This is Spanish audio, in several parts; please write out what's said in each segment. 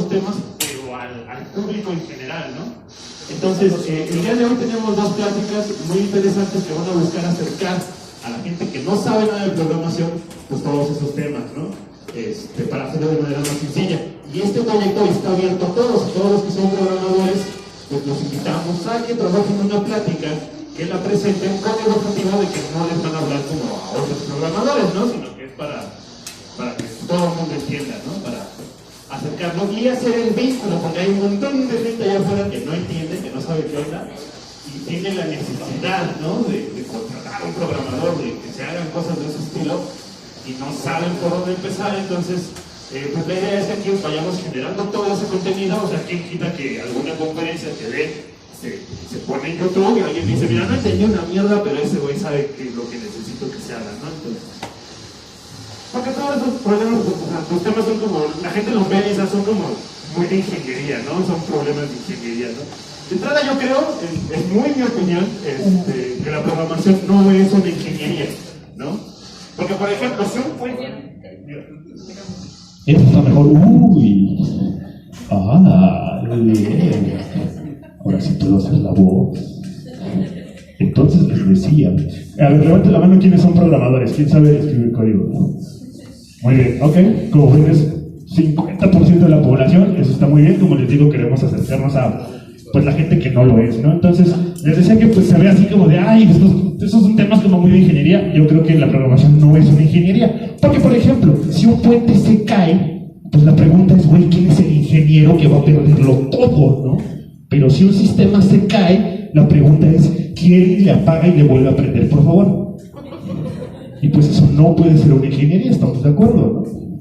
los temas, pero al público en general, ¿no? Entonces, el día de hoy tenemos dos pláticas muy interesantes que van a buscar acercar a la gente que no sabe nada de programación, pues todos esos temas, ¿no? Para hacerlo de manera más sencilla. Y este proyecto está abierto a todos los que son programadores, pues los invitamos a que trabajen en una plática, que la presenten con el objetivo de que no les van a hablar como a otros programadores, ¿no? Sino que es para que todo el mundo entienda, ¿no? Para acercarnos y hacer el vínculo, porque hay un montón de gente allá afuera que no entiende, que no sabe qué onda, y tiene la necesidad, ¿no? de contratar a un programador, de que se hagan cosas de ese estilo, y no saben por dónde empezar. Entonces, pues la idea es que aquí vayamos generando todo ese contenido. O sea, quien quita que alguna conferencia que dé se pone en YouTube y alguien dice, mira, no entendí una mierda, pero ese güey sabe qué es lo que necesito que se haga, ¿no? Entonces, porque todos esos problemas, o sea, los temas son como, la gente los ve y son como muy de ingeniería, ¿no? Son problemas de ingeniería, ¿no? De entrada yo creo, es muy mi opinión, que la programación no es una ingeniería, ¿no? Porque, por ejemplo, si un puente... Esto está mejor. Uy. Bien. Ahora sí puedo hacer la voz. Entonces les decía. A ver, levante la mano quienes son programadores. ¿Quién sabe escribir código? Muy bien, ok. Como ven, es 50% de la población. Eso está muy bien. Como les digo, queremos acercarnos a pues la gente que no lo es, ¿no? Entonces, les decía que pues se ve así como de, ay, estos son temas como muy de ingeniería. Yo creo que la programación no es una ingeniería. Porque, por ejemplo, si un puente se cae, pues la pregunta es, güey, ¿quién es el ingeniero que va a perderlo todo, no? Pero si un sistema se cae, la pregunta es, ¿quién le apaga y le vuelve a prender, por favor? Y pues eso no puede ser una ingeniería, ¿estamos de acuerdo, no?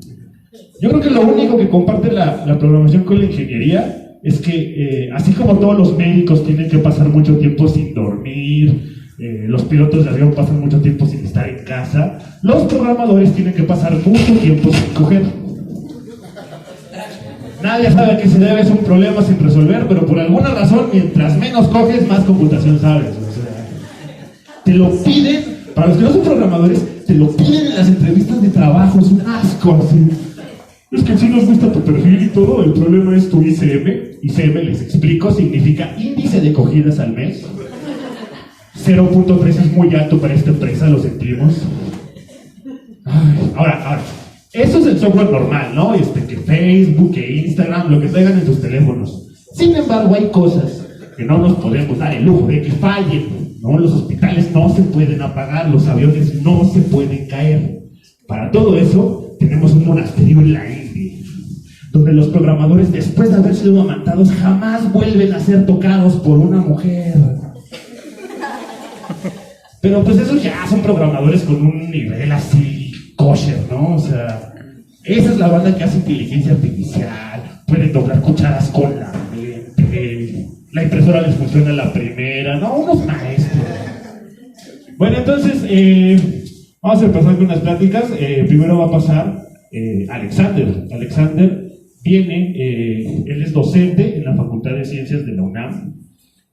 Yo creo que lo único que comparte la programación con la ingeniería es que, así como todos los médicos tienen que pasar mucho tiempo sin dormir, los pilotos de avión pasan mucho tiempo sin estar en casa, los programadores tienen que pasar mucho tiempo sin coger. Nadie sabe a qué se debe, es un problema sin resolver, pero por alguna razón, mientras menos coges, más computación sabes. O sea, te lo piden, para los que no son programadores, te lo piden en las entrevistas de trabajo, es un asco, así. Es que sí nos gusta tu perfil y todo, el problema es tu ICM. ICM, les explico, significa índice de cogidas al mes. 0.3 es muy alto para esta empresa, lo sentimos. Ahora, eso es el software normal, ¿no? Que Facebook, que Instagram, lo que traigan en sus teléfonos. Sin embargo, hay cosas que no nos podemos dar el lujo de que fallen, ¿no? Los hospitales no se pueden apagar, los aviones no se pueden caer. Para todo eso, tenemos un monasterio en la India, donde los programadores, después de haber sido amantados, jamás vuelven a ser tocados por una mujer. Pero pues esos ya son programadores con un nivel así kosher, ¿no? O sea, esa es la banda que hace inteligencia artificial, pueden doblar cucharas con la mente, la impresora les funciona a la primera, ¿no? Unos maestros. Bueno, entonces, vamos a empezar con unas pláticas. Primero va a pasar Alexander. Alexander viene, él es docente en la Facultad de Ciencias de la UNAM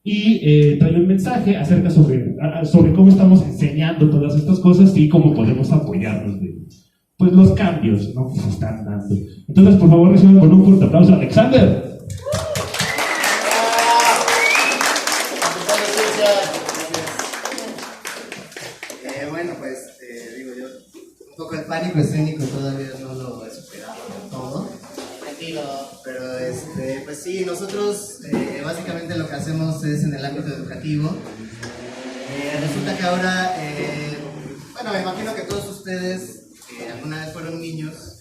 y trae un mensaje acerca sobre cómo estamos enseñando todas estas cosas y cómo podemos apoyarnos de pues, los cambios, ¿no? que se están dando. Entonces, por favor, reciban con un fuerte aplauso a Alexander. Bueno, pues, digo yo, un poco el pánico escénico todavía no lo he superado del todo. Tranquilo. Pero, pues sí, nosotros básicamente lo que hacemos es en el ámbito educativo. Resulta que ahora, bueno, me imagino que todos ustedes que alguna vez fueron niños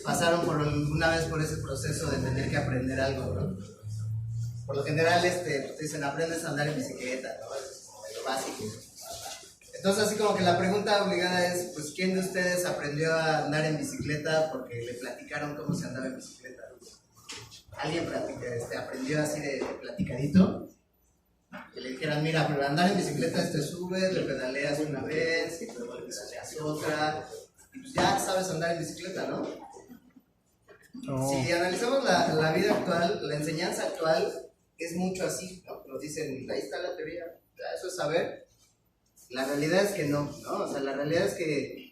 pasaron alguna vez por ese proceso de tener que aprender algo, ¿no? Por lo general, pues te dicen, aprendes a andar en bicicleta, ¿no? Es como lo básico. Entonces, así como que la pregunta obligada es, pues, ¿quién de ustedes aprendió a andar en bicicleta porque le platicaron cómo se andaba en bicicleta? ¿Alguien aprendió así de platicadito? Que le dijeran, mira, para andar en bicicleta te subes, le pedaleas una vez, y luego le pedaleas otra, y pues ya sabes andar en bicicleta, ¿no? No. Si analizamos la vida actual, la enseñanza actual es mucho así, ¿no? Nos dicen, ahí está la teoría, eso es saber. La realidad es que no, ¿no? O sea, la realidad es que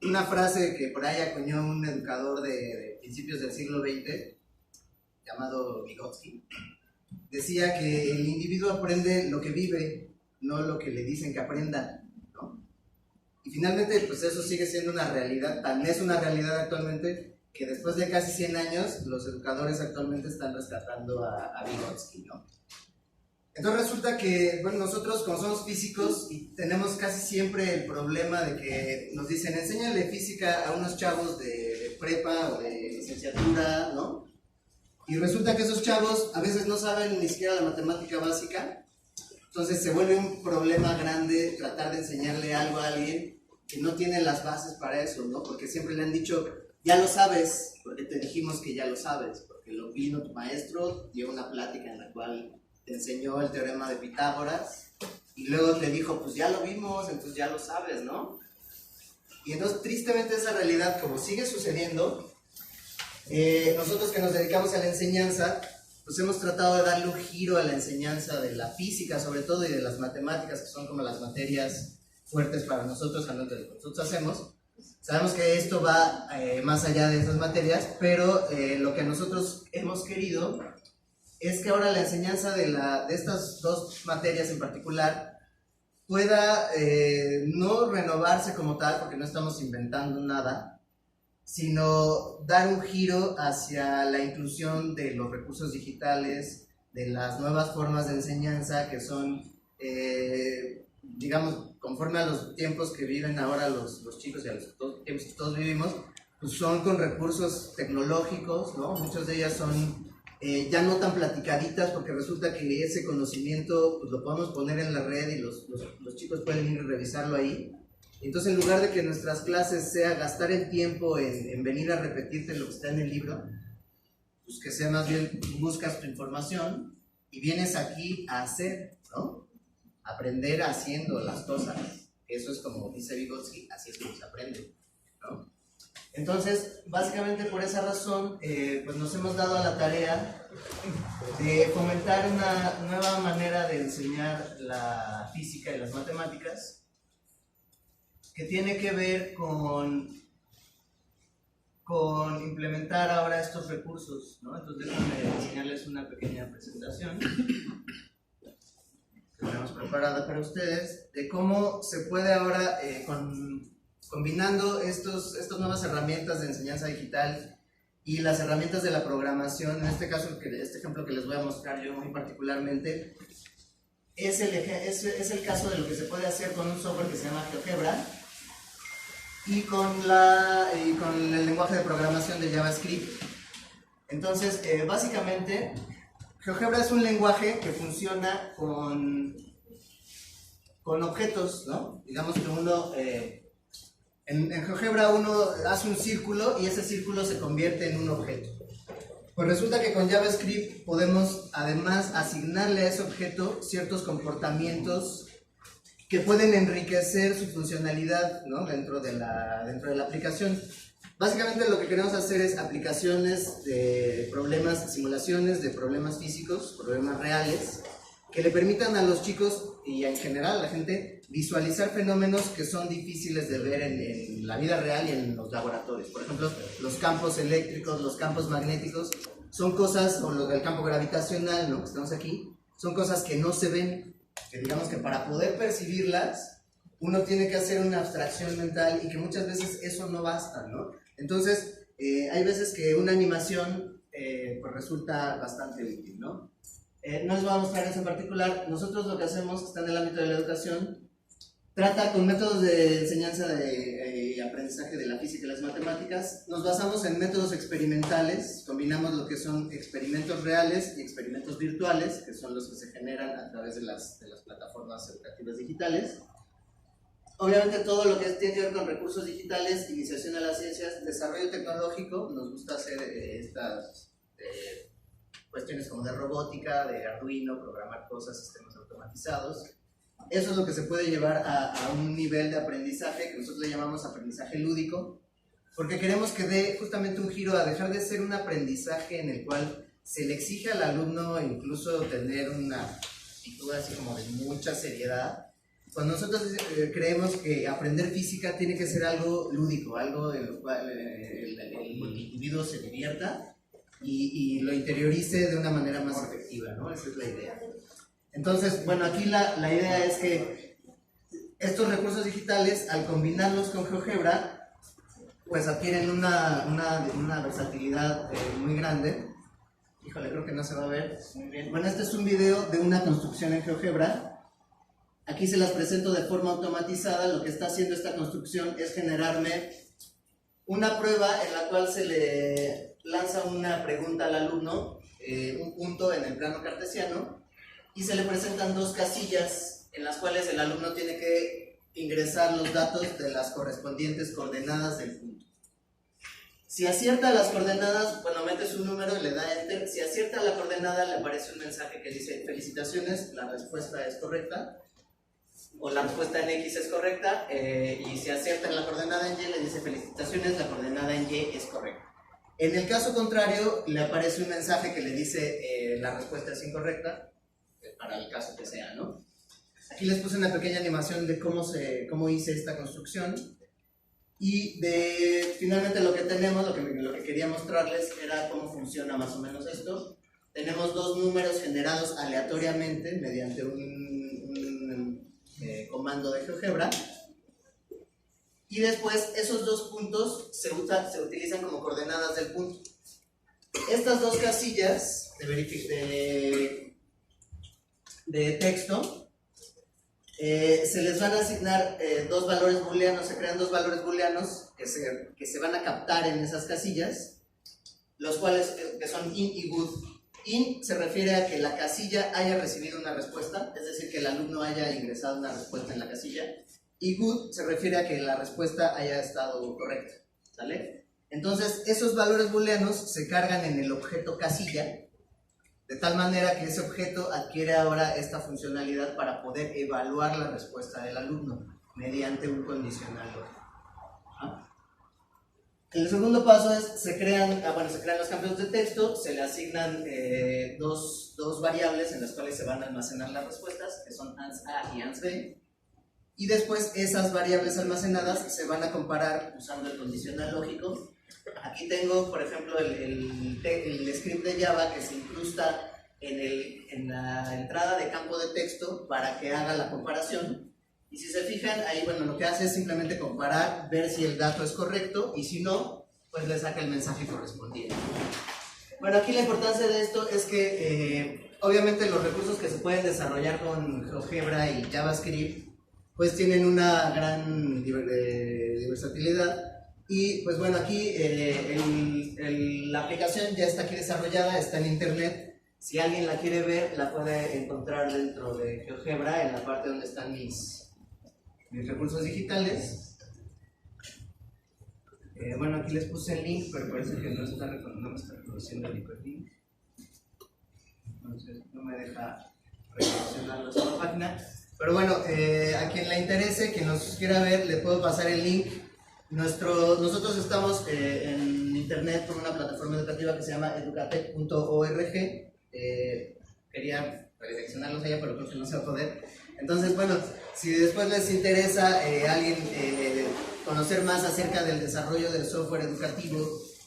una frase que por ahí acuñó un educador de principios del siglo XX, llamado Vygotsky, decía que el individuo aprende lo que vive, no lo que le dicen que aprenda, ¿no? Y finalmente, pues eso sigue siendo una realidad, tan es una realidad actualmente, que después de casi 100 años, los educadores actualmente están rescatando a Vygotsky, ¿no? Entonces resulta que, bueno, nosotros como somos físicos y tenemos casi siempre el problema de que nos dicen, enséñale física a unos chavos de prepa o de licenciatura, ¿no? Y resulta que esos chavos a veces no saben ni siquiera la matemática básica, entonces se vuelve un problema grande tratar de enseñarle algo a alguien que no tiene las bases para eso, ¿no? Porque siempre le han dicho, ya lo sabes, porque te dijimos que ya lo sabes, porque lo vino tu maestro, dio una plática en la cual te enseñó el teorema de Pitágoras y luego te dijo, pues ya lo vimos, entonces ya lo sabes, ¿no? Y entonces tristemente esa realidad, como sigue sucediendo, nosotros que nos dedicamos a la enseñanza, pues hemos tratado de darle un giro a la enseñanza de la física sobre todo y de las matemáticas, que son como las materias fuertes para nosotros, a lo que nosotros hacemos. Sabemos que esto va más allá de esas materias, pero lo que nosotros hemos querido es que ahora la enseñanza de estas dos materias en particular pueda no renovarse como tal, porque no estamos inventando nada, sino dar un giro hacia la inclusión de los recursos digitales, de las nuevas formas de enseñanza que son, digamos, conforme a los tiempos que viven ahora los chicos y a los tiempos que todos vivimos, pues son con recursos tecnológicos, ¿no? Muchas de ellas son ya no tan platicaditas, porque resulta que ese conocimiento pues, lo podemos poner en la red y los chicos pueden ir a revisarlo ahí. Entonces, en lugar de que nuestras clases sea gastar el tiempo en venir a repetirte lo que está en el libro, pues que sea más bien buscas tu información y vienes aquí a hacer, ¿no? Aprender haciendo las cosas. Eso es como dice Vygotsky, así es como se aprende, ¿no? Entonces, básicamente por esa razón, pues nos hemos dado a la tarea de fomentar una nueva manera de enseñar la física y las matemáticas, que tiene que ver con implementar ahora estos recursos, ¿no? Entonces, déjenme enseñarles una pequeña presentación que tenemos preparada para ustedes, de cómo se puede ahora, combinando estas nuevas herramientas de enseñanza digital y las herramientas de la programación, en este caso, este ejemplo que les voy a mostrar yo muy particularmente, es el caso de lo que se puede hacer con un software que se llama GeoGebra y con el lenguaje de programación de JavaScript. Entonces, básicamente, GeoGebra es un lenguaje que funciona con objetos, ¿no? Digamos que uno... En GeoGebra uno hace un círculo y ese círculo se convierte en un objeto. Pues resulta que con JavaScript podemos además asignarle a ese objeto ciertos comportamientos que pueden enriquecer su funcionalidad, ¿no? dentro de la aplicación. Básicamente lo que queremos hacer es aplicaciones de problemas, simulaciones de problemas físicos, problemas reales, que le permitan a los chicos y en general a la gente visualizar fenómenos que son difíciles de ver en la vida real y en los laboratorios. Por ejemplo, los campos eléctricos, los campos magnéticos, son cosas, o el campo gravitacional, ¿no? que estamos aquí, son cosas que no se ven, que digamos que para poder percibirlas, uno tiene que hacer una abstracción mental y que muchas veces eso no basta, ¿no? Entonces, hay veces que una animación pues resulta bastante útil, ¿no? No les voy a mostrar eso en particular. Nosotros lo que hacemos, que está en el ámbito de la educación, trata con métodos de enseñanza y aprendizaje de la física y las matemáticas. Nos basamos en métodos experimentales, combinamos lo que son experimentos reales y experimentos virtuales, que son los que se generan a través de las plataformas educativas digitales. Obviamente todo lo que tiene que ver con recursos digitales, iniciación a las ciencias, desarrollo tecnológico, nos gusta hacer estas cuestiones como de robótica, de Arduino, programar cosas, sistemas automatizados. Eso es lo que se puede llevar a un nivel de aprendizaje que nosotros le llamamos aprendizaje lúdico, porque queremos que dé justamente un giro a dejar de ser un aprendizaje en el cual se le exige al alumno incluso tener una actitud así como de mucha seriedad, cuando nosotros creemos que aprender física tiene que ser algo lúdico, algo en lo cual el individuo se divierta y lo interiorice de una manera más efectiva, ¿no? Esa es la idea. Entonces, bueno, aquí la idea es que estos recursos digitales, al combinarlos con GeoGebra, pues adquieren una versatilidad muy grande. Híjole, creo que no se va a ver muy bien. Bueno, este es un video de una construcción en GeoGebra. Aquí se las presento de forma automatizada. Lo que está haciendo esta construcción es generarme una prueba en la cual se le lanza una pregunta al alumno, un punto en el plano cartesiano, y se le presentan dos casillas en las cuales el alumno tiene que ingresar los datos de las correspondientes coordenadas del punto. Si acierta las coordenadas, bueno, mete su número y le da enter. Si acierta la coordenada, le aparece un mensaje que dice: felicitaciones, la respuesta es correcta, o la respuesta en X es correcta, y si acierta la coordenada en Y, le dice: felicitaciones, la coordenada en Y es correcta. En el caso contrario, le aparece un mensaje que le dice: la respuesta es incorrecta, para el caso que sea, ¿no? Aquí les puse una pequeña animación de cómo hice esta construcción. Y finalmente lo que tenemos, lo que quería mostrarles era cómo funciona más o menos esto. Tenemos dos números generados aleatoriamente mediante un comando de GeoGebra. Y después esos dos puntos se utilizan como coordenadas del punto. Estas dos casillas de texto se les van a asignar dos valores booleanos, se crean dos valores booleanos que se van a captar en esas casillas, los cuales que son in y good. In se refiere a que la casilla haya recibido una respuesta, es decir, que el alumno haya ingresado una respuesta en la casilla, y good se refiere a que la respuesta haya estado correcta, ¿sale? Entonces, esos valores booleanos se cargan en el objeto casilla, de tal manera que ese objeto adquiere ahora esta funcionalidad para poder evaluar la respuesta del alumno mediante un condicional lógico. El segundo paso es, se crean los campos de texto, se le asignan dos variables en las cuales se van a almacenar las respuestas, que son ANS-A y ANS-B, y después esas variables almacenadas se van a comparar usando el condicional lógico. Aquí tengo, por ejemplo, el script de Java que se incrusta en la entrada de campo de texto para que haga la comparación. Y si se fijan, ahí bueno, lo que hace es simplemente comparar, ver si el dato es correcto, y si no, pues le saca el mensaje correspondiente. Bueno, aquí la importancia de esto es que obviamente los recursos que se pueden desarrollar con GeoGebra y JavaScript pues tienen una gran versatilidad. Y pues bueno, aquí la aplicación ya está aquí desarrollada, está en internet. Si alguien la quiere ver, la puede encontrar dentro de GeoGebra, en la parte donde están mis recursos digitales. Bueno, aquí les puse el link, pero parece que no me está reconociendo el link. Entonces no me deja reproduccionar la página. Pero bueno, a quien le interese, quien nos quiera ver, le puedo pasar el link. Nosotros estamos en internet con una plataforma educativa que se llama educatec.org. Quería redireccionarlos allá, pero creo que no se va a poder. Entonces, bueno, si después les interesa alguien conocer más acerca del desarrollo del software educativo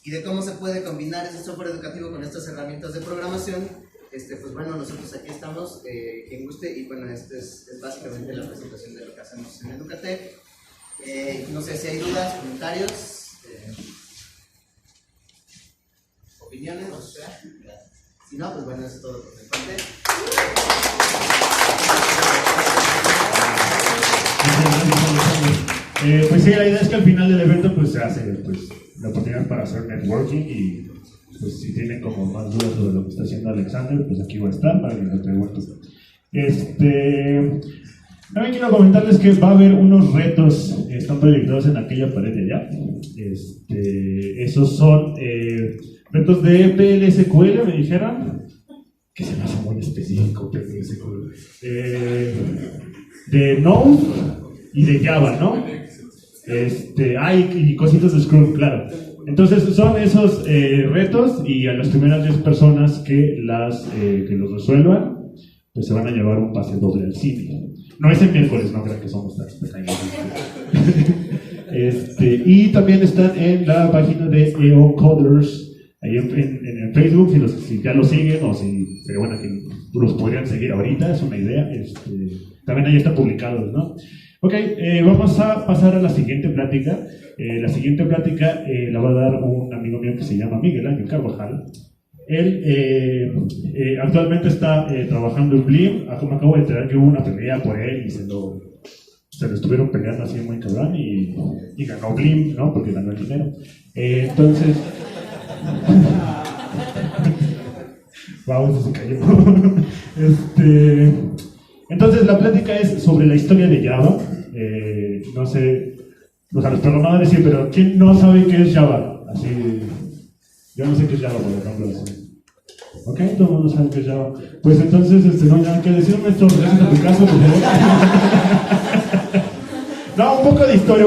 y de cómo se puede combinar ese software educativo con estas herramientas de programación, pues bueno, nosotros aquí estamos, quien guste, y bueno, esta es básicamente la presentación de lo que hacemos en Educatec. No sé si hay dudas, comentarios, opiniones, o sea, si no, pues bueno, eso es todo por mi parte. Pues sí, la idea es que al final del evento pues se hace pues, la oportunidad para hacer networking, y pues si tienen como más dudas sobre lo que está haciendo Alexander, pues aquí va a estar para que les pregunten. También quiero comentarles que va a haber unos retos, están proyectados en aquella pared de allá. Esos son retos de PLSQL, me dijeron, que se me hace muy específico PLSQL, de Node y de Java, ¿no? Y cositas de Scrum, claro. Entonces son esos retos, y a las primeras 10 personas que los resuelvan, pues se van a llevar un pase doble al cine. No es el miércoles, no crean que somos tan pequeños. Y también están en la página de EO Coders, ahí en Facebook, si ya lo siguen o si sería bueno que los podrían seguir ahorita, es una idea. También ahí están publicados, ¿no? Ok, vamos a pasar a la siguiente plática. La siguiente plática la va a dar un amigo mío que se llama Miguel Ángel Carvajal. Él actualmente está trabajando en Blim. Me acabo de enterar que hubo una pelea por él y se lo estuvieron peleando así muy cabrón y ganó Blim, ¿no? Porque ganó el dinero. Entonces... Vamos, se cayó. Entonces la plática es sobre la historia de Java. No sé, o sea, los programadores sí, pero ¿quién no sabe qué es Java? Así, yo no sé qué es Java, por ejemplo. Así. Ok, todo el mundo sabe qué es Java. Pues entonces, no hay nada que decir, maestro, gracias a tu caso, por favor. No, un poco de historia,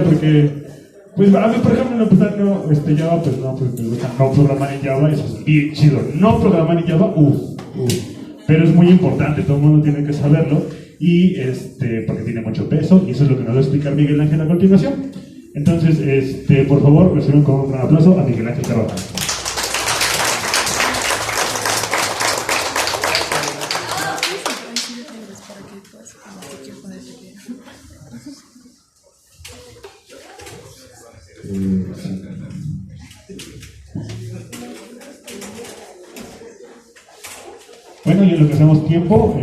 porque, pues a mí, por ejemplo, no, Java, pues no, pues me gusta no programar en Java, eso es bien chido. No programar en Java, pero es muy importante, todo el mundo tiene que saberlo, y porque tiene mucho peso, y eso es lo que nos va a explicar Miguel Ángel a continuación. Entonces, por favor, reciban con un gran aplauso a Miguel Ángel Carvajal. Bueno, y en lo que hacemos tiempo,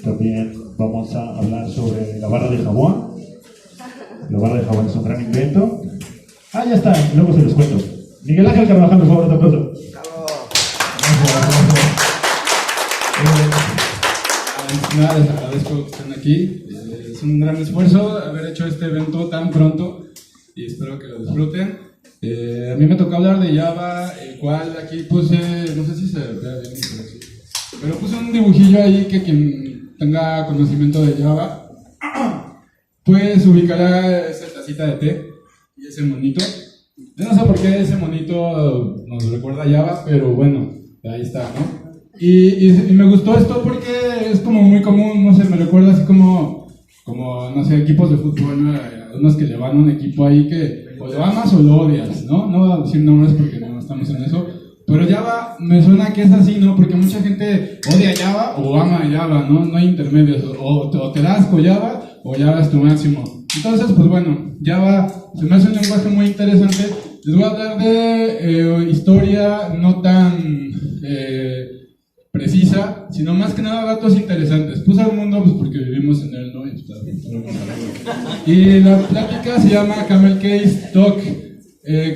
también vamos a hablar sobre la barra de jabón. La barra de jabón es un gran invento. Ya está, luego se los cuento. Miguel Ángel Carvajal, por favor, te aplauso. Nada, les agradezco que estén aquí. Es un gran esfuerzo haber hecho este evento tan pronto y espero que lo disfruten. A mí me tocó hablar de Java, el cual aquí puse, no sé si se vea bien, pero puse un dibujillo ahí que quien tenga conocimiento de Java, pues ubicará esa tacita de té y ese monito. Yo no sé por qué ese monito nos recuerda a Java, pero bueno, ahí está, ¿no? Y me gustó esto porque es como muy común, no sé, me recuerda así como no sé, equipos de fútbol, ¿no? Unos que le van a un equipo ahí que o lo amas o lo odias, ¿no? No voy a decir nombres porque no estamos en eso, pero Java me suena que es así, ¿no? Porque mucha gente odia Java o ama Java, ¿no? No hay intermedios, o te das asco Java o Java es tu máximo. Entonces, pues bueno, Java se me hace un lenguaje muy interesante. Les voy a hablar de historia no tan precisa, sino más que nada datos interesantes. Puse al mundo pues porque vivimos en él, ¿no? Y la plática se llama Camel Case Talk.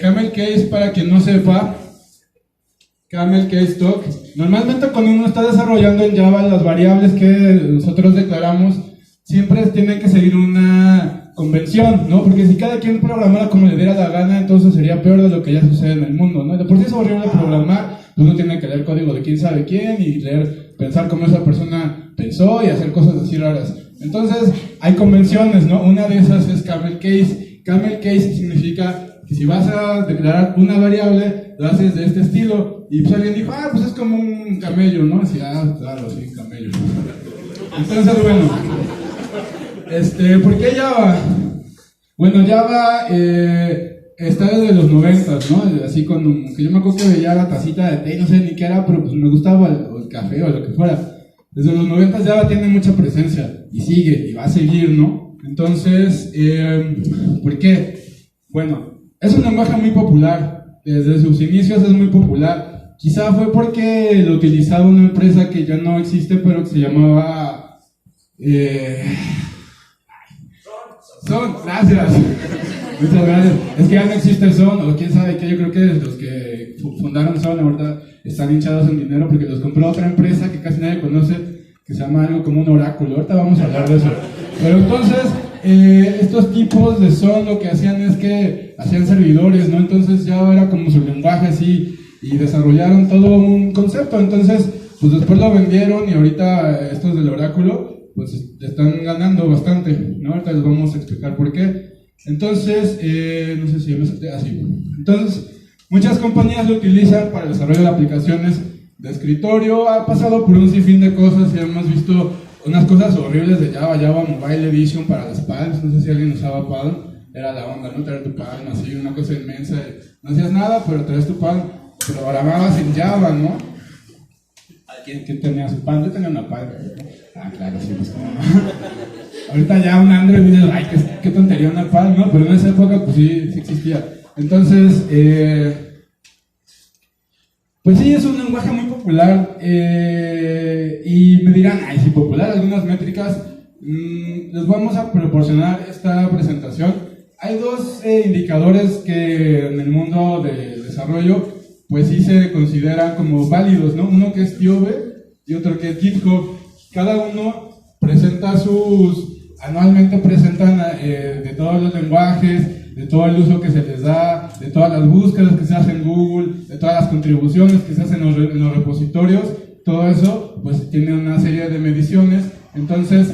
Camel Case, para quien no sepa, Camel Case Talk. Normalmente cuando uno está desarrollando en Java, las variables que nosotros declaramos siempre tienen que seguir una convención, ¿no? Porque si cada quien programara como le diera la gana, entonces sería peor de lo que ya sucede en el mundo, ¿no? De por sí es horrible programar, uno tiene que leer código de quién sabe quién y pensar cómo esa persona pensó y hacer cosas así raras. Entonces, hay convenciones, ¿no? Una de esas es Camel Case. Camel Case significa que si vas a declarar una variable, lo haces de este estilo. Y pues alguien dijo, pues es como un camello, ¿no? Así, claro, sí, camello. Entonces, bueno, ¿por qué Java? Bueno, Java está desde los 90s, ¿no? Así que yo me acuerdo que veía la tacita de té, no sé ni qué era, pero pues me gustaba el café o lo que fuera. Desde los 90s Java tiene mucha presencia y sigue y va a seguir, ¿no? Entonces, ¿por qué? Bueno, es un lenguaje muy popular. Desde sus inicios es muy popular. Quizá fue porque lo utilizaba una empresa que ya no existe, pero que se llamaba Son, gracias. Muchas gracias. Es que ya no existe Son, o quién sabe qué. Yo creo que los que fundaron Son ahorita están hinchados en dinero porque los compró otra empresa que casi nadie conoce, que se llama algo como un oráculo. Ahorita vamos a hablar de eso. Pero entonces, estos tipos de Son lo que hacían es que hacían servidores, ¿no? Entonces ya era como su lenguaje así, y desarrollaron todo un concepto. Entonces, pues después lo vendieron y ahorita estos del oráculo pues están ganando bastante, ¿no? Ahorita les vamos a explicar por qué. Entonces, no sé si me salté así. Entonces, muchas compañías lo utilizan para el desarrollo de aplicaciones de escritorio, ha pasado por un sinfín de cosas y hemos visto unas cosas horribles de Java, Java Mobile Edition para las Palms, no sé si alguien usaba Palm, era la onda, ¿no? Traer tu Palm, así, una cosa inmensa, no hacías nada, pero traes tu Palm, programabas en Java, ¿no? ¿Quién tenía su Palm? Yo tenía una Palm. Ah, claro, sí, pues como no. Ahorita ya un Android dice, ay, qué tontería una Palm, ¿no? Pero en esa época, pues sí existía. Entonces, pues sí, es un lenguaje muy popular y me dirán, ay, sí, popular, algunas métricas. Les vamos a proporcionar esta presentación. Hay dos indicadores que en el mundo del desarrollo, pues sí se consideran como válidos, ¿no? Uno que es TIOBE y otro que es GitHub. Cada uno presenta anualmente presentan de todos los lenguajes, de todo el uso que se les da, de todas las búsquedas que se hacen en Google, de todas las contribuciones que se hacen en los repositorios, todo eso pues tiene una serie de mediciones. Entonces,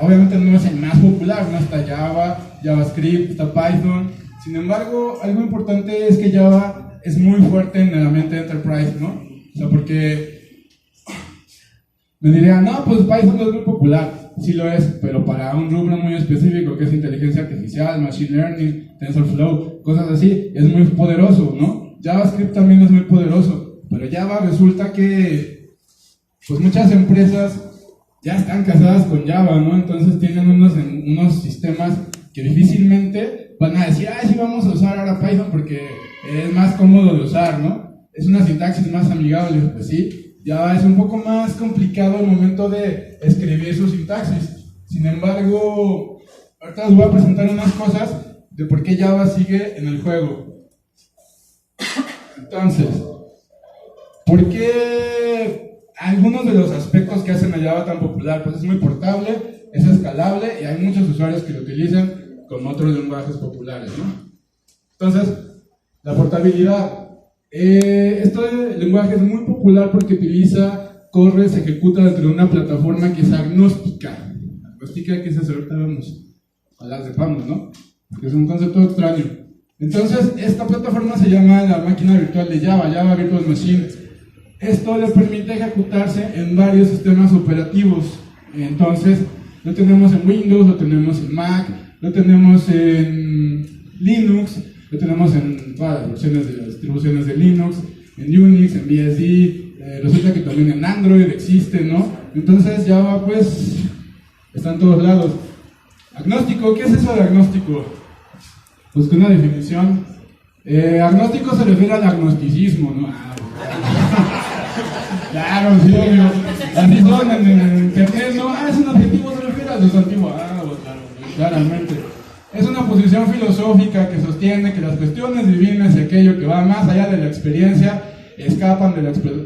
obviamente no es el más popular, no está Java, JavaScript, está Python. Sin embargo, algo importante es que Java es muy fuerte en el ambiente Enterprise, ¿no? O sea, porque me dirían, no, pues Python no es muy popular. Sí lo es, pero para un rubro muy específico que es inteligencia artificial, machine learning, TensorFlow, cosas así, es muy poderoso, ¿no? JavaScript también es muy poderoso, pero Java resulta que pues muchas empresas ya están casadas con Java, ¿no? Entonces tienen unos sistemas que difícilmente van a decir, sí, vamos a usar ahora Python porque es más cómodo de usar, ¿no? Es una sintaxis más amigable, pues sí. Java es un poco más complicado al momento de escribir su sintaxis. Sin embargo, ahorita les voy a presentar unas cosas de por qué Java sigue en el juego. Entonces, ¿por qué algunos de los aspectos que hacen a Java tan popular? Pues es muy portable, es escalable y hay muchos usuarios que lo utilizan como otros lenguajes populares, ¿no? Entonces, la portabilidad. Este lenguaje es muy popular porque corre, se ejecuta dentro de una plataforma que es agnóstica. Agnóstica, que es eso, ahorita vamos a hablar de PAMOS, ¿no? Porque es un concepto extraño. Entonces, esta plataforma se llama la máquina virtual de Java, Java Virtual Machine. Esto le permite ejecutarse en varios sistemas operativos. Entonces, lo tenemos en Windows, lo tenemos en Mac, lo tenemos en Linux, lo tenemos en todas las versiones de las distribuciones de Linux, en Unix, en BSD, resulta que también en Android existe, ¿no? Entonces Java pues está en todos lados. Agnóstico, ¿qué es eso de agnóstico? Pues que una definición. Agnóstico se refiere al agnosticismo, ¿no? Claro, sí, obvio. Así son en internet, ¿no? Es un adjetivo, se refiere al sustantivo. Pues claro, claramente. Es una posición filosófica que sostiene que las cuestiones divinas y aquello que va más allá de la experiencia escapan de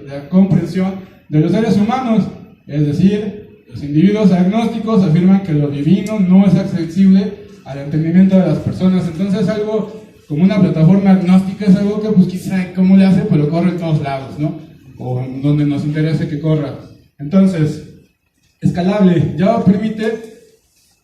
la comprensión de los seres humanos. Es decir, los individuos agnósticos afirman que lo divino no es accesible al entendimiento de las personas. Entonces, algo como una plataforma agnóstica es algo que, pues, quizá cómo le hace, pero corre en todos lados, ¿no? O donde nos interese que corra. Entonces, escalable. Java permite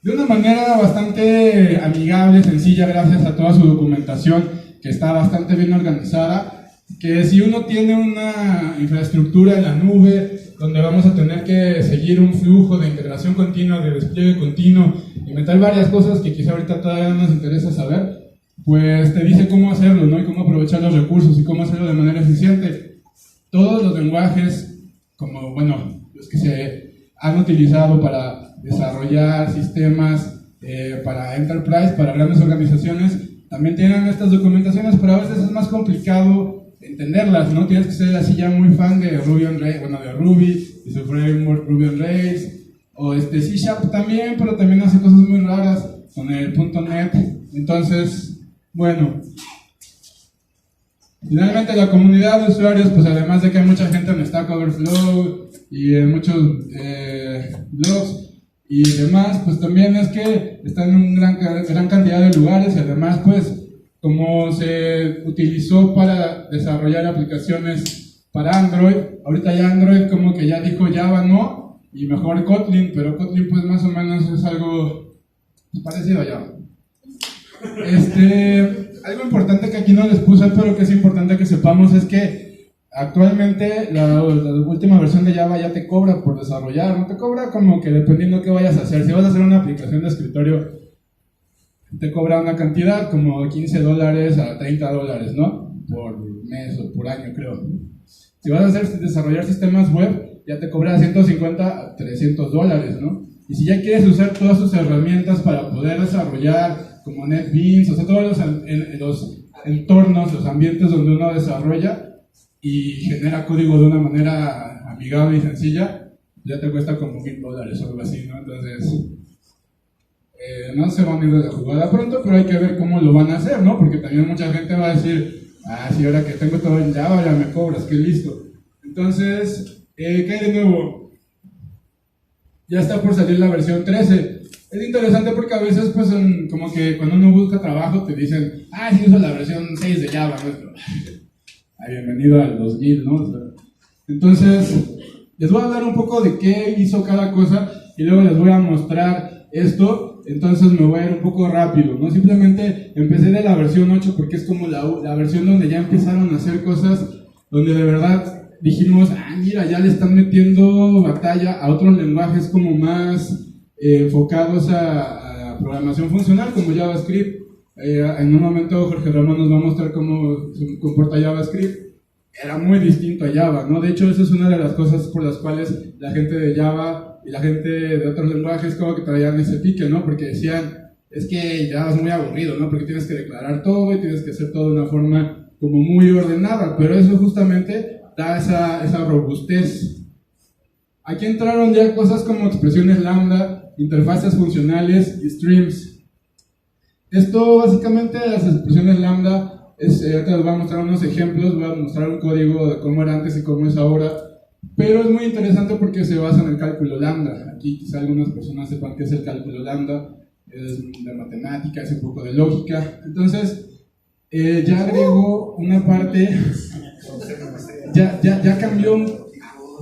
de una manera bastante amigable, sencilla, gracias a toda su documentación que está bastante bien organizada, que si uno tiene una infraestructura en la nube donde vamos a tener que seguir un flujo de integración continua, de despliegue continuo, inventar varias cosas que quizá ahorita todavía no nos interesa saber, pues te dice cómo hacerlo, ¿no? Y cómo aprovechar los recursos y cómo hacerlo de manera eficiente. Todos los lenguajes, como, bueno, los que se han utilizado para desarrollar sistemas para Enterprise, para grandes organizaciones, también tienen estas documentaciones, pero a veces es más complicado entenderlas, ¿no? Tienes que ser así ya muy fan de Ruby on Rails, bueno, de Ruby y su framework Ruby on Rails, o C# también, pero también hace cosas muy raras con el .NET. Entonces, bueno, finalmente la comunidad de usuarios, pues además de que hay mucha gente en Stack Overflow y en muchos blogs y demás, pues también es que están en una gran cantidad de lugares y además, pues, como se utilizó para desarrollar aplicaciones para Android, ahorita ya Android como que ya dijo Java no, y mejor Kotlin, pero Kotlin pues más o menos es algo parecido a Java. Algo importante que aquí no les puse, pero que es importante que sepamos, es que Actualmente la última versión de Java ya te cobra por desarrollar, no te cobra como que dependiendo qué vayas a hacer. Si vas a hacer una aplicación de escritorio, te cobra una cantidad como $15 a $30, ¿no? Por mes o por año, creo. Si vas a desarrollar sistemas web, ya te cobra $150 a $300, ¿no? Y si ya quieres usar todas sus herramientas para poder desarrollar, como NetBeans, o sea, todos los entornos, los ambientes donde uno desarrolla y genera código de una manera amigable y sencilla, ya te cuesta como $1000 o algo así, ¿no? Entonces, no se van a ir de la jugada pronto, pero hay que ver cómo lo van a hacer, ¿no? Porque también mucha gente va a decir, sí, ahora que tengo todo en Java, ya me cobras, qué listo. Entonces, ¿qué hay de nuevo? Ya está por salir la versión 13. Es interesante porque a veces, pues, como que cuando uno busca trabajo te dicen, sí, uso la versión 6 de Java, ¿no? Bienvenido al 2000, ¿no? O sea, entonces, les voy a hablar un poco de qué hizo cada cosa y luego les voy a mostrar esto. Entonces me voy a ir un poco rápido, ¿no? Simplemente empecé de la versión 8 porque es como la versión donde ya empezaron a hacer cosas donde de verdad dijimos, mira, ya le están metiendo batalla a otros lenguajes como más enfocados a programación funcional como JavaScript. En un momento Jorge Ramón nos va a mostrar cómo se comporta JavaScript. Era muy distinto a Java, ¿no? De hecho, esa es una de las cosas por las cuales la gente de Java y la gente de otros lenguajes como que traían ese pique, ¿no? Porque decían, es que Java es muy aburrido, ¿no? Porque tienes que declarar todo y tienes que hacer todo de una forma como muy ordenada, pero eso justamente da esa robustez. Aquí entraron ya cosas como expresiones lambda, interfaces funcionales y streams. Esto básicamente, las expresiones lambda, ahorita les voy a mostrar unos ejemplos, voy a mostrar un código de cómo era antes y cómo es ahora, pero es muy interesante porque se basa en el cálculo lambda. Aquí quizá algunas personas sepan qué es el cálculo lambda, es de matemática, es un poco de lógica. Entonces, ya agregó una parte, ya cambió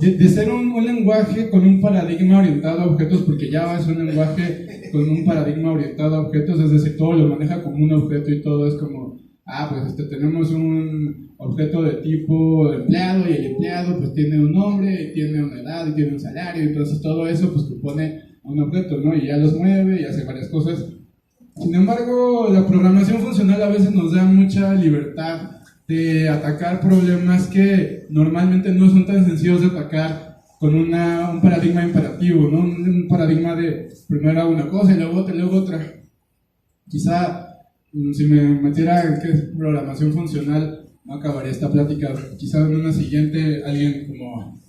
de ser un lenguaje con un paradigma orientado a objetos, porque Java es un lenguaje con un paradigma orientado a objetos, es decir, todo lo maneja como un objeto y todo es como, pues tenemos un objeto de tipo empleado y el empleado pues tiene un nombre, y tiene una edad y tiene un salario, entonces todo eso pues compone un objeto, ¿no? Y ya los mueve y hace varias cosas. Sin embargo, la programación funcional a veces nos da mucha libertad de atacar problemas que normalmente no son tan sencillos de atacar con un paradigma imperativo, ¿no? Un paradigma de primero hago una cosa y luego otra. Quizá si me metiera en qué es programación funcional, no acabaría esta plática. Quizá en una siguiente alguien como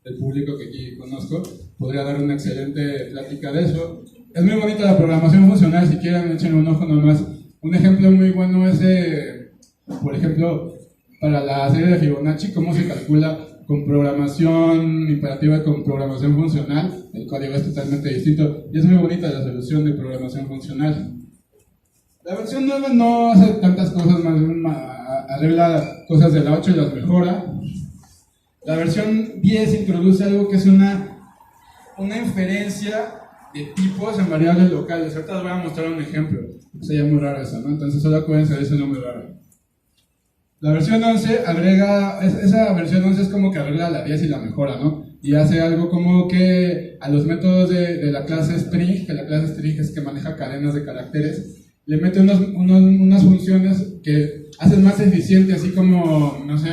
el público que aquí conozco podría dar una excelente plática de eso. Es muy bonita la programación funcional, si quieren echen un ojo nomás. Un ejemplo muy bueno es, por ejemplo, para la serie de Fibonacci, cómo se calcula con programación imperativa y con programación funcional. El código es totalmente distinto y es muy bonita la solución de programación funcional. La versión 9 no hace tantas cosas, más bien arregla cosas de la 8 y las mejora. La versión 10 introduce algo que es una inferencia de tipos en variables locales. Ahorita les voy a mostrar un ejemplo. Se llama muy raro eso, ¿no? Entonces solo acuérdense de ese nombre raro. La versión 11 agrega, esa versión 11 es como que arregla la 10 y la mejora, ¿no? Y hace algo como que a los métodos de la clase string, que la clase string es que maneja cadenas de caracteres, le mete unas funciones que hacen más eficiente, así como, no sé,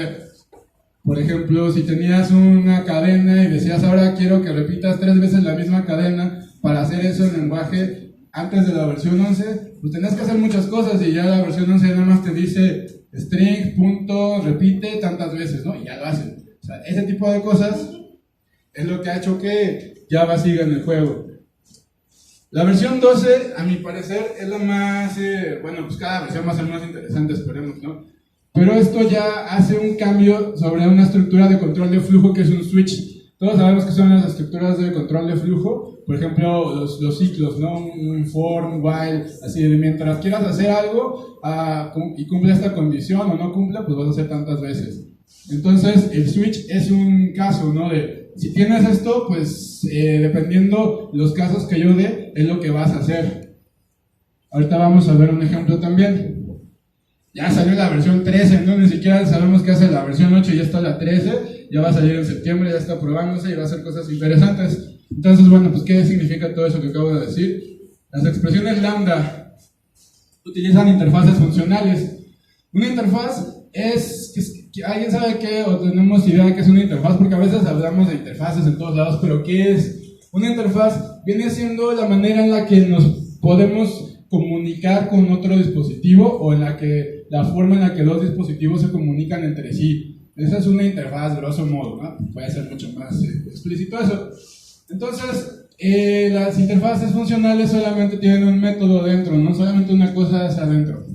por ejemplo, si tenías una cadena y decías ahora quiero que repitas 3 veces la misma cadena para hacer eso en lenguaje antes de la versión 11, pues tenías que hacer muchas cosas y ya la versión 11 nada más te dice string, punto, repite tantas veces, ¿no? Y ya lo hace. O sea, ese tipo de cosas es lo que ha hecho que Java siga en el juego. La versión 12, a mi parecer, es la más, pues cada versión va a ser más interesante, esperemos, ¿no? Pero esto ya hace un cambio sobre una estructura de control de flujo que es un switch. Todos sabemos que son las estructuras de control de flujo, por ejemplo, los ciclos, ¿no? Un for, un while, así de mientras quieras hacer algo y cumple esta condición o no cumple, pues vas a hacer tantas veces. Entonces, el switch es un caso, ¿no? De si tienes esto, pues dependiendo los casos que yo dé, es lo que vas a hacer. Ahorita vamos a ver un ejemplo también. ya salió la versión 13, ¿no? Ni siquiera sabemos qué hace la versión 8, ya está la 13, ya va a salir en septiembre, ya está probándose y va a hacer cosas interesantes. Entonces, bueno, pues ¿qué significa todo eso que acabo de decir? Las expresiones lambda utilizan interfaces funcionales. Una interfaz ¿alguien sabe qué? O tenemos idea de qué es una interfaz? Porque a veces hablamos de interfaces en todos lados, pero ¿qué es? Una interfaz viene siendo la manera en la que nos podemos comunicar con otro dispositivo o la forma en la que dos dispositivos se comunican entre sí. Esa es una interfaz, grosso modo, ¿no? Puede ser mucho más explícito eso. Entonces, las interfaces funcionales solamente tienen un método dentro, no solamente una cosa hacia adentro.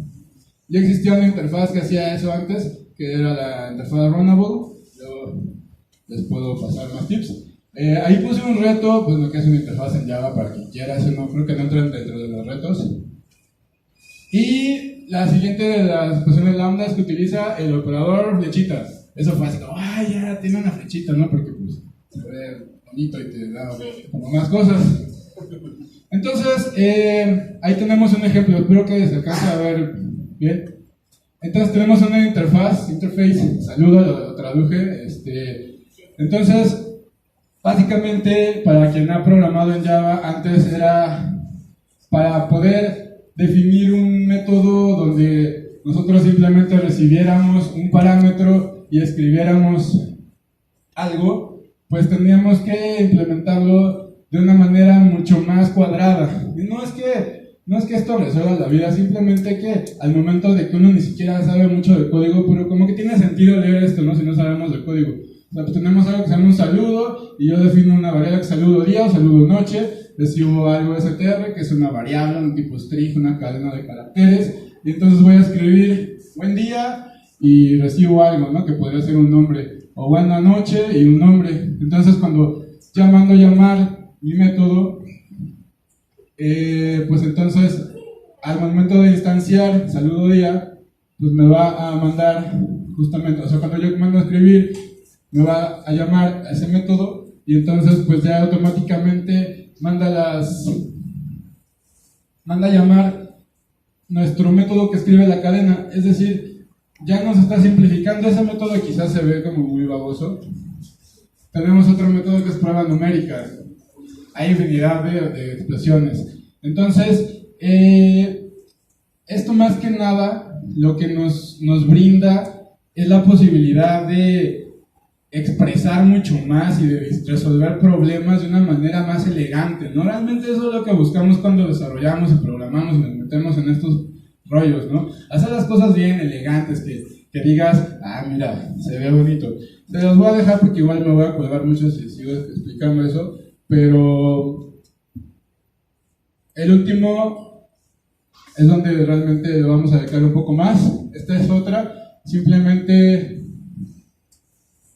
Ya existía una interfaz que hacía eso antes, que era la interfaz Runnable. Yo les puedo pasar más tips. Ahí puse un reto, pues lo que es una interfaz en Java para quien quiera, eso no creo que no entren dentro de los retos. Y la siguiente de las expresiones lambda es que utiliza el operador flechita. Eso fue así como, ya tiene una flechita, ¿no? Porque pues se ve bonito y te da como más cosas. Entonces, ahí tenemos un ejemplo, espero que se alcance a ver bien. Entonces tenemos una interface, saludo, lo traduje. Entonces, básicamente, para quien ha programado en Java, antes era para poder definir un método donde nosotros simplemente recibiéramos un parámetro y escribiéramos algo, pues tendríamos que implementarlo de una manera mucho más cuadrada. Y no es que esto resuelva la vida, simplemente que al momento de que uno ni siquiera sabe mucho de código, pero como que tiene sentido leer esto, ¿no? Si no sabemos de código. O sea, pues tenemos algo que se llama un saludo, y yo defino una variable que saludo día o saludo noche, recibo algo str, que es una variable, un tipo string, una cadena de caracteres, y entonces voy a escribir buen día, y recibo algo, ¿no? Que podría ser un nombre, o buena noche, y un nombre. Entonces cuando ya mando llamar mi método, pues entonces al momento de instanciar saludo día, pues me va a mandar justamente, o sea, cuando yo mando a escribir, me va a llamar a ese método y entonces pues ya automáticamente manda a llamar nuestro método que escribe la cadena. Es decir, ya nos está simplificando ese método, quizás se ve como muy baboso. Tenemos otro método que es prueba numérica. Hay infinidad de expresiones. Entonces, esto más que nada lo que nos brinda es la posibilidad de expresar mucho más y de resolver problemas de una manera más elegante, ¿no? Realmente eso es lo que buscamos cuando desarrollamos y programamos y nos metemos en estos rollos, ¿no? Hacer las cosas bien elegantes, que digas, mira, se ve bonito. Se los voy a dejar porque igual me voy a colgar mucho si sigo explicando eso, pero el último es donde realmente lo vamos a dedicar un poco más. Esta es otra, simplemente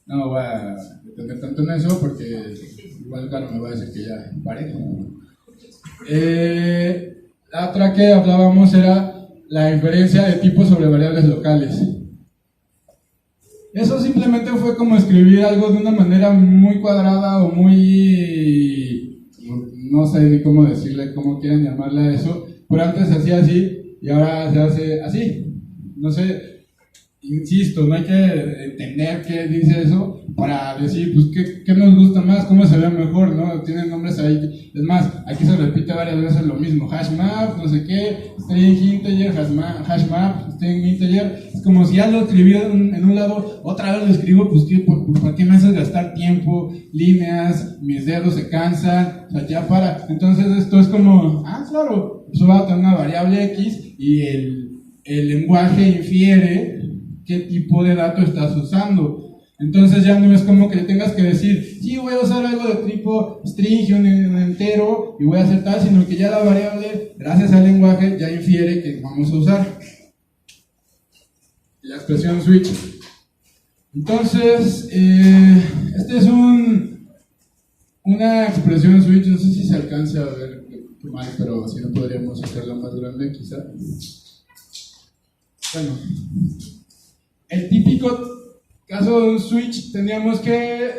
no voy a detener tanto en eso porque igual claro me va a decir que ya pare. La otra que hablábamos era la inferencia de tipos sobre variables locales. Eso simplemente fue como escribir algo de una manera muy cuadrada o muy, no sé ni cómo decirle, cómo quieran llamarle a eso, pero antes se hacía así y ahora se hace así. No sé, insisto, no hay que entender qué dice eso para decir, pues, qué nos gusta más, cómo se ve mejor, ¿no? Tienen nombres ahí. Es más, aquí se repite varias veces lo mismo. Hashmap, no sé qué, string integer, hashmap, string integer. Es como si ya lo escribí en un lado, otra vez lo escribo, pues, ¿para qué me haces gastar tiempo? Líneas, mis dedos se cansan, o sea, ya para. Entonces esto es como, claro, eso va a tener una variable X y el lenguaje infiere qué tipo de dato estás usando. Entonces ya no es como que tengas que decir, sí, voy a usar algo de tipo string, un entero, y voy a hacer tal, sino que ya la variable, gracias al lenguaje, ya infiere que vamos a usar. La expresión switch. Entonces, este es una expresión switch, no sé si se alcanza a ver mal, pero así no podríamos hacerla más grande, quizá. Bueno. El típico caso de un switch teníamos que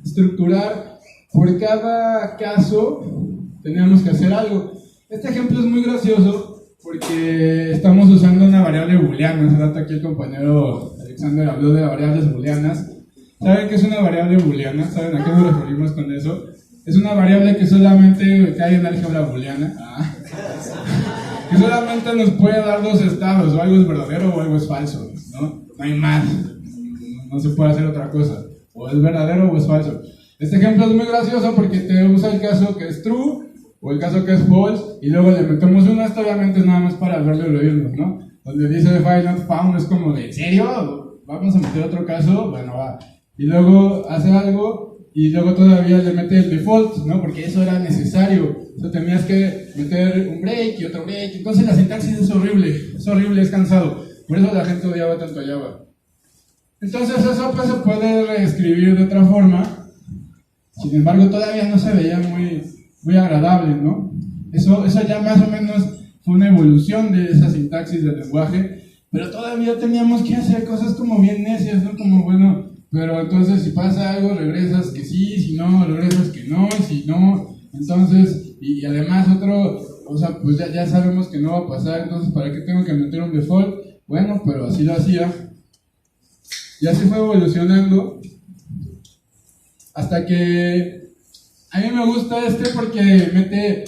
estructurar por cada caso, teníamos que hacer algo. Este ejemplo es muy gracioso porque estamos usando una variable booleana. Hace rato aquí el compañero Alexander habló de variables booleanas. ¿Saben qué es una variable booleana? ¿Saben a qué nos referimos con eso? Es una variable que solamente cae en álgebra booleana. Que solamente nos puede dar dos estados, o algo es verdadero o algo es falso, ¿no? No hay más, no se puede hacer otra cosa, o es verdadero o es falso. Este ejemplo es muy gracioso porque te usa el caso que es true o el caso que es false y luego le metemos una, esto obviamente es nada más para verlo y oírlo, ¿no? Donde dice file not found es como de, ¿en serio? ¿Vamos a meter otro caso? Bueno, va. Y luego hace algo y luego todavía le mete el default, ¿no? Porque eso era necesario. O sea, tenías que meter un break y otro break. Entonces la sintaxis es horrible, es cansado. Por eso la gente odiaba tanto a Java. Entonces eso pues se puede reescribir de otra forma. Sin embargo, todavía no se veía muy agradable, ¿no? Eso ya más o menos fue una evolución de esa sintaxis del lenguaje. Pero todavía teníamos que hacer cosas como bien necias, ¿no? Como, bueno, pero entonces si pasa algo, regresas que sí, si no, regresas que no, y si no, entonces, y además otro, o sea, pues ya sabemos que no va a pasar, entonces ¿para qué tengo que meter un default? Bueno, pero así lo hacía. Y así fue evolucionando, hasta que a mí me gusta porque mete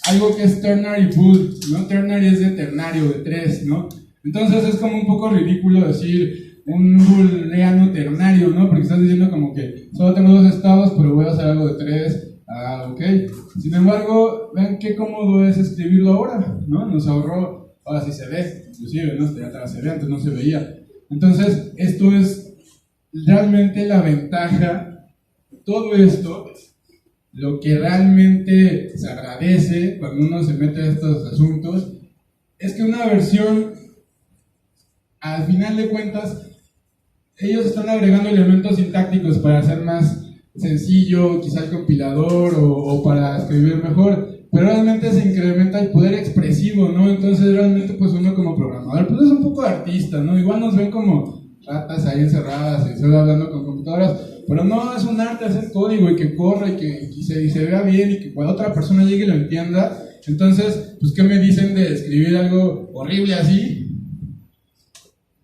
algo que es ternary bool, ¿no? Ternary es de ternario, de tres, ¿no? Entonces es como un poco ridículo decir un booleano ternario, ¿no? Porque estás diciendo como que solo tengo dos estados, pero voy a hacer algo de tres. Ok. Sin embargo, vean qué cómodo es escribirlo ahora, ¿no? Nos ahorró, ahora sí se ve, inclusive, ¿no? Ya atrás se ve, antes no se veía. Entonces, esto es realmente la ventaja. Todo esto, lo que realmente se agradece cuando uno se mete a estos asuntos, es que una versión, al final de cuentas, ellos están agregando elementos sintácticos para hacer más sencillo, quizá el compilador o para escribir mejor, pero realmente se incrementa el poder expresivo, ¿no? Entonces realmente pues uno como programador pues es un poco artista, ¿no? Igual nos ven como ratas ahí encerradas y solo hablando con computadoras, pero no, es un arte hacer código y que corra y que se vea bien y que cuando otra persona llegue y lo entienda. Entonces, pues ¿qué me dicen de escribir algo horrible así?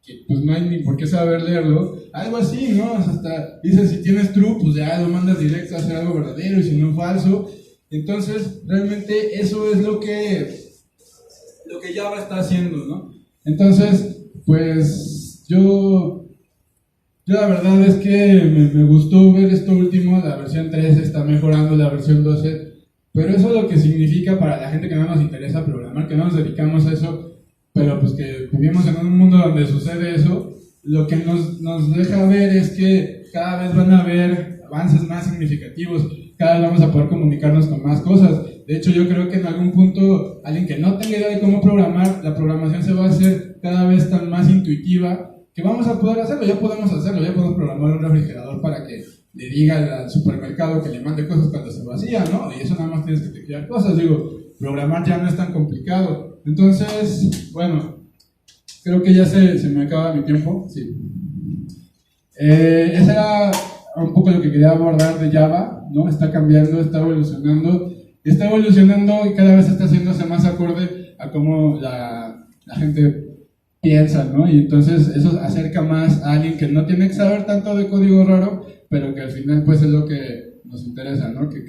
Que pues no hay ni por qué saber leerlo, algo así, ¿no? Hasta dice, si tienes true, pues ya lo mandas directo a hacer algo verdadero y si no falso. Entonces, realmente eso es lo que Java está haciendo, ¿no? Entonces, pues yo la verdad es que me gustó ver esto último, la versión 13 está mejorando la versión 12, pero eso es lo que significa para la gente que no nos interesa programar, que no nos dedicamos a eso, pero pues que vivimos en un mundo donde sucede eso. Lo que nos deja ver es que cada vez van a haber avances más significativos, cada vez vamos a poder comunicarnos con más cosas. De hecho, yo creo que en algún punto, alguien que no tenga idea de cómo programar, la programación se va a hacer cada vez tan más intuitiva que vamos a poder hacerlo, ya podemos programar un refrigerador para que le diga al supermercado que le mande cosas cuando se vacía, ¿no? Y eso nada más tienes que teclear cosas, programar ya no es tan complicado. Entonces, bueno, creo que ya se me acaba mi tiempo, sí. Ese era un poco lo que quería abordar de Java, ¿no? Está cambiando, está evolucionando y cada vez está haciéndose más acorde a cómo la gente piensa, ¿no? Y entonces eso acerca más a alguien que no tiene que saber tanto de código raro, pero que al final pues es lo que nos interesa, ¿no? Que